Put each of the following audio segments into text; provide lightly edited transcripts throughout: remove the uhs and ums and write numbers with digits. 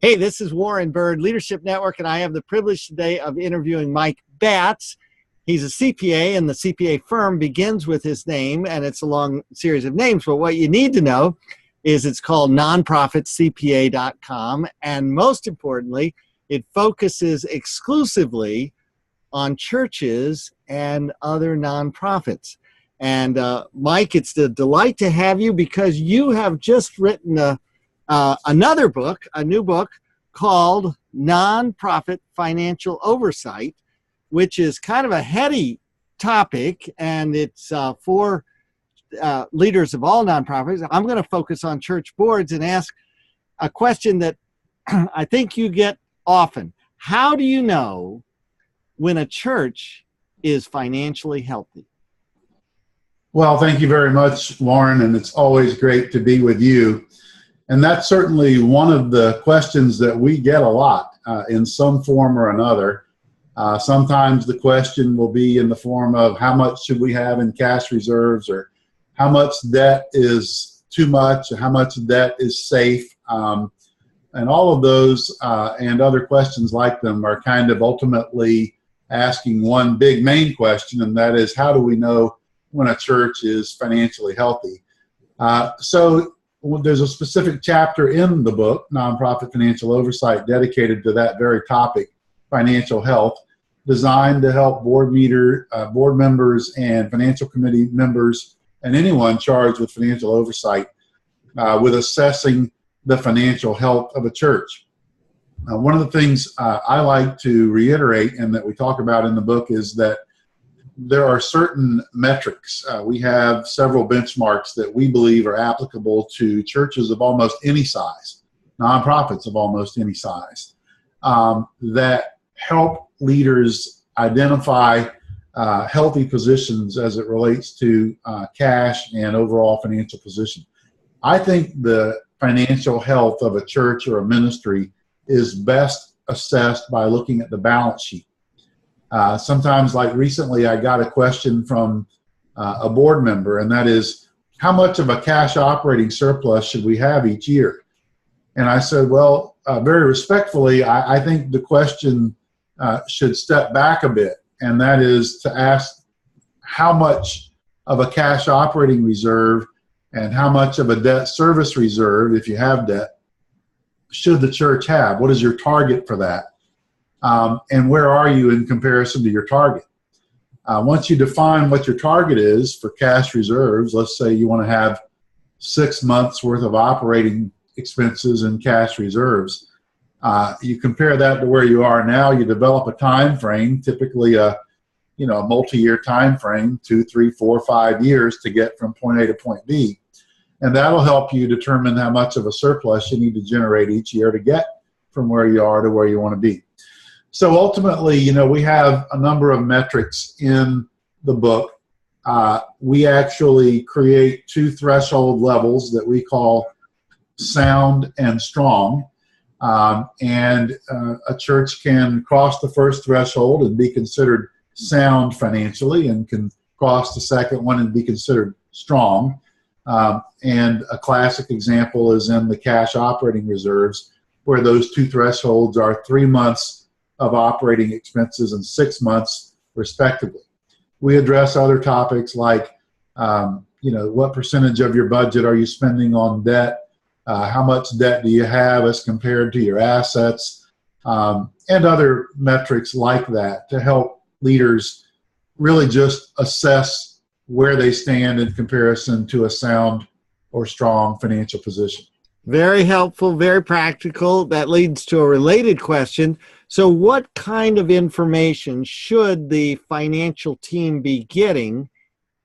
Hey, this is Warren Bird, Leadership Network, and I have the privilege today of interviewing Mike Batts. He's a CPA, and the CPA firm begins with his name, and it's a long series of names. But what you need to know is it's called NONPROFITCPA.com, and most importantly, it focuses exclusively on churches and other nonprofits. And Mike, it's a delight to have you because you have just written another book, a new book called NONPROFIT Financial Oversight, which is kind of a heady topic, and it's for leaders of all nonprofits. I'm going to focus on church boards and ask a question that I think you get often. How do you know when a church is financially healthy? Well, thank you very much, Warren, and it's always great to be with you. And that's certainly one of the questions that we get a lot in some form or another. Sometimes the question will be in the form of how much should we have in cash reserves, or how much debt is too much, or how much debt is safe. And all of those and other questions like them are kind of ultimately asking one big main question, and that is, how do we know when a church is financially healthy? So there's a specific chapter in the book, Nonprofit Financial Oversight, dedicated to that very topic, financial health, designed to help board members and financial committee members and anyone charged with financial oversight with assessing the financial health of a church. One of the things I like to reiterate and that we talk about in the book is that there are certain metrics. We have several benchmarks that we believe are applicable to churches of almost any size, nonprofits of almost any size, that help leaders identify healthy positions as it relates to cash and overall financial position. I think the financial health of a church or a ministry is best assessed by looking at the balance sheet. Sometimes, like recently, I got a question from a board member, and that is, how much of a cash operating surplus should we have each year? And I said, well, very respectfully, I think the question should step back a bit, and that is to ask how much of a cash operating reserve and how much of a debt service reserve, if you have debt, should the church have? What is your target for that? And where are you in comparison to your target? Once you define what your target is for cash reserves, let's say you want to have 6 months worth of operating expenses in cash reserves. You compare that to where you are now. You develop a time frame, typically a multi-year time frame, 2, 3, 4, 5 years to get from point A to point B. And that'll help you determine how much of a surplus you need to generate each year to get from where you are to where you want to be. So ultimately, we have a number of metrics in the book. We actually create 2 threshold levels that we call sound and strong. And a church can cross the first threshold and be considered sound financially, and can cross the second one and be considered strong. And a classic example is in the cash operating reserves, where those 2 thresholds are 3 months of operating expenses and 6 months respectively. We address other topics like, what percentage of your budget are you spending on debt? How much debt do you have as compared to your assets? And other metrics like that to help leaders really just assess where they stand in comparison to a sound or strong financial position. Very helpful, very practical. That leads to a related question. So what kind of information should the financial team be getting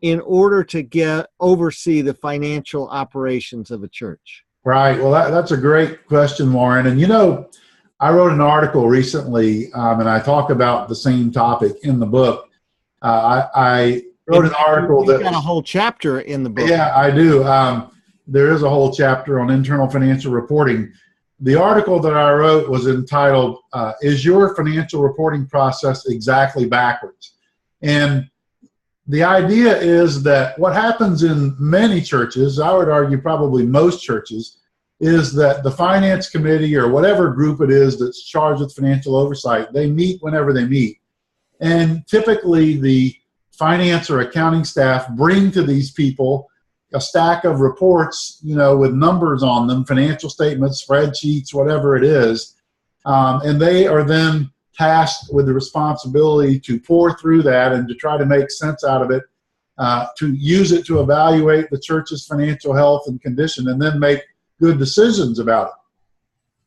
in order to oversee the financial operations of a church? Right. Well, that's a great question, Warren. And I wrote an article recently, and I talk about the same topic in the book. I wrote an article You've got a whole chapter in the book. Yeah, I do. There is a whole chapter on internal financial reporting. The article that I wrote was entitled, Is Your Financial Reporting Process Exactly Backwards? And the idea is that what happens in many churches, I would argue probably most churches, is that the finance committee or whatever group it is that's charged with financial oversight, they meet whenever they meet. And typically the finance or accounting staff bring to these people a stack of reports, with numbers on them, financial statements, spreadsheets, whatever it is. And they are then tasked with the responsibility to pour through that and to try to make sense out of it, to use it to evaluate the church's financial health and condition, and then make good decisions about it.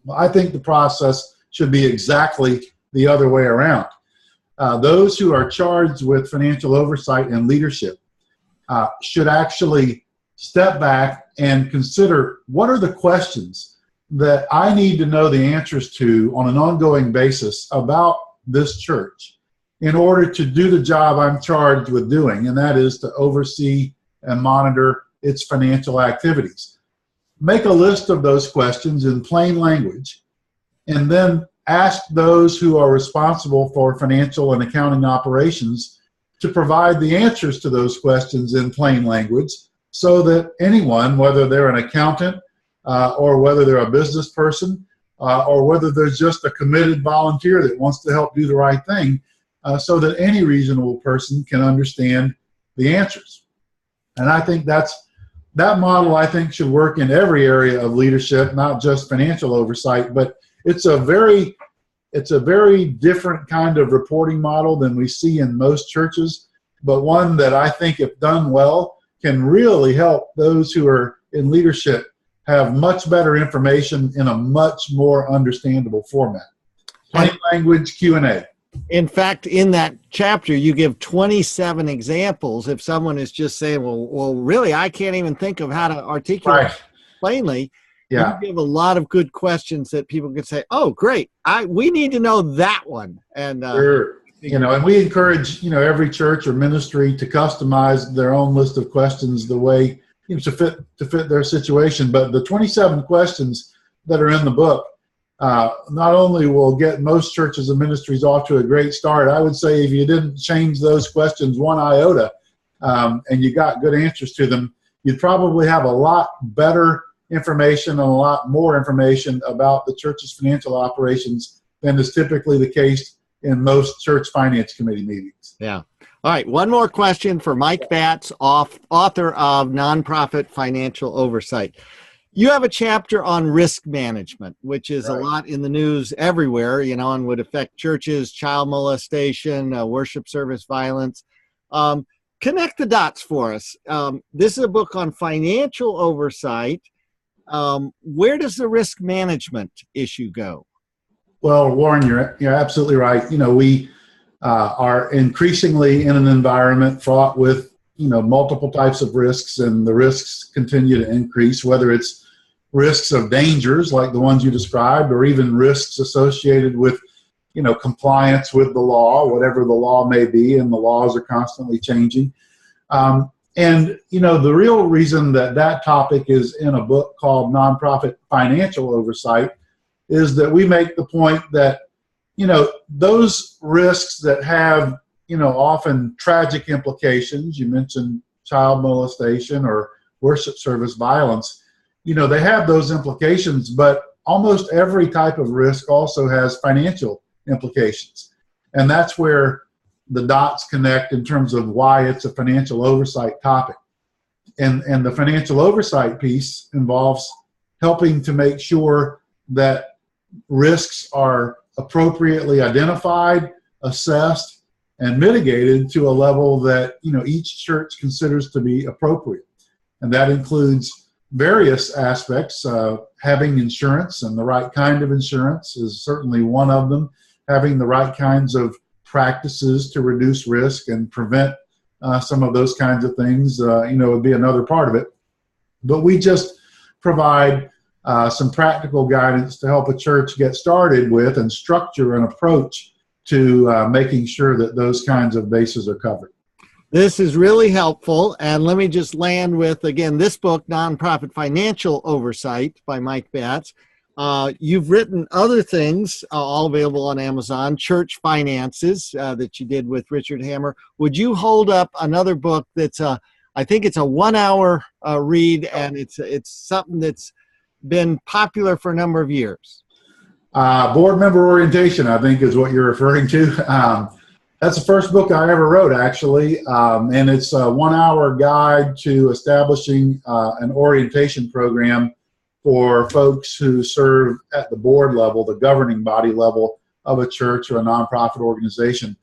Well, I think the process should be exactly the other way around. Those who are charged with financial oversight and leadership should actually step back and consider, what are the questions that I need to know the answers to on an ongoing basis about this church in order to do the job I'm charged with doing, and that is to oversee and monitor its financial activities. Make a list of those questions in plain language, and then ask those who are responsible for financial and accounting operations to provide the answers to those questions in plain language, so that anyone, whether they're an accountant or whether they're a business person or whether there's just a committed volunteer that wants to help do the right thing, so that any reasonable person can understand the answers. And I think that model, I think, should work in every area of leadership, not just financial oversight, but it's a very different kind of reporting model than we see in most churches, but one that I think, if done well, can really help those who are in leadership have much better information in a much more understandable format. Plain language Q&A. In fact, in that chapter, you give 27 examples. If someone is just saying, well, really, I can't even think of how to articulate plainly. Yeah. You give a lot of good questions that people can say, oh, great, we need to know that one. And sure. And we encourage, every church or ministry to customize their own list of questions the way, to fit their situation. But the 27 questions that are in the book not only will get most churches and ministries off to a great start, I would say if you didn't change those questions one iota and you got good answers to them, you'd probably have a lot better information and a lot more information about the church's financial operations than is typically the case in most church finance committee meetings. Yeah. All right. One more question for Mike Batts, author of Nonprofit Financial Oversight. You have a chapter on risk management, which is a lot in the news everywhere, and would affect churches, child molestation, worship service violence. Connect the dots for us. This is a book on financial oversight. Where does the risk management issue go? Well, Warren, you're absolutely right. We are increasingly in an environment fraught with, multiple types of risks, and the risks continue to increase, whether it's risks of dangers like the ones you described, or even risks associated with, compliance with the law, whatever the law may be, and the laws are constantly changing. And, the real reason that topic is in a book called Nonprofit Financial Oversight is that we make the point that, those risks that have, often tragic implications, you mentioned child molestation or worship service violence, they have those implications, but almost every type of risk also has financial implications. And that's where the dots connect in terms of why it's a financial oversight topic. And the financial oversight piece involves helping to make sure that risks are appropriately identified, assessed, and mitigated to a level that each church considers to be appropriate. And that includes various aspects. Having insurance, and the right kind of insurance is certainly one of them. Having the right kinds of practices to reduce risk and prevent some of those kinds of things, would be another part of it. But we just provide some practical guidance to help a church get started with and structure an approach to making sure that those kinds of bases are covered. This is really helpful. And let me just land with, again, this book, Nonprofit Financial Oversight by Mike Batts. You've written other things, all available on Amazon, Church Finances, that you did with Richard Hammer. Would you hold up another book that's, I think it's a 1 hour read, and it's something been popular for a number of years? Board member orientation, I think, is what you're referring to. That's the first book I ever wrote, actually, and it's a 1-hour guide to establishing an orientation program for folks who serve at the board level, the governing body level of a church or a nonprofit organization.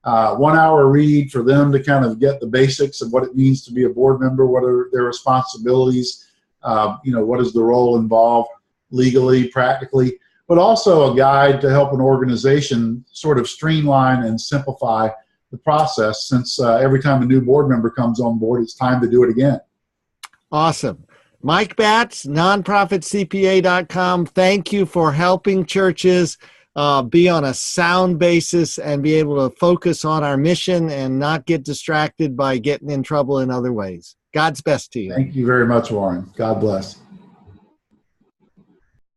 1-hour read for them to kind of get the basics of what it means to be a board member, what are their responsibilities, what is the role involved legally, practically, but also a guide to help an organization sort of streamline and simplify the process, since every time a new board member comes on board, it's time to do it again. Awesome. Mike Batts, nonprofitcpa.com. Thank you for helping churches be on a sound basis and be able to focus on our mission and not get distracted by getting in trouble in other ways. God's best to you. Thank you very much, Warren. God bless.